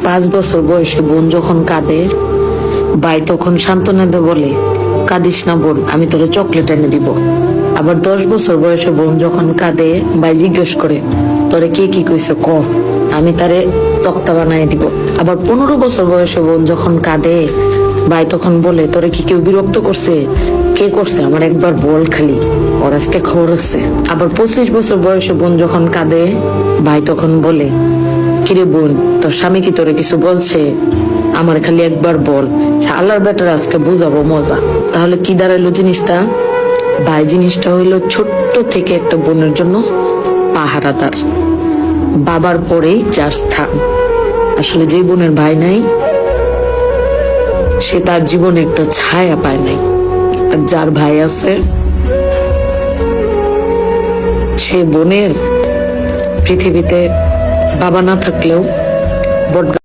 5 বছর বয়সে বোন যখন কাঁদে, ভাই তখন সান্ত্বনা দিয়ে বলে, কাঁদিস না বোন, আমি তোরে চকলেট এনে দিব। আবার 10 বছর বয়সে বোন যখন কাঁদে, ভাই জিজ্ঞেস করে, তোরে কে কি কইছে ক, আমি তারে তক্তা বানাই দিব। আবার 15 বছর বয়সে বোন যখন কাঁদে, ভাই তখন বলে, তোরে কি কেউ বিরক্ত করছে? কে করছে? আমার একবার বল খালি, ওর আজকে খবর আছে। আবার 25 বছর বয়সে বোন যখন কাঁদে, ভাই তখন বলে, কিরে বোন, তোর স্বামী কি তোরে কিছু বলছে? আমার খালি একবার বল, আল্লাহর বেটার আজকে বুঝাবো মজা। তাহলে কি দাঁড়াইলো জিনিসটা? ভাই জিনিসটা হইলো ছোট্ট থেকে একটা বোনের জন্য পাহারাদার, বাবার পরেই যার স্থান। আসলে যে বোনের ভাই নাই, সে তার জীবনে একটা ছায়া পায় নাই। আর যার ভাই আছে, সে বোনের পৃথিবীতে বাবা না থাকলেও বট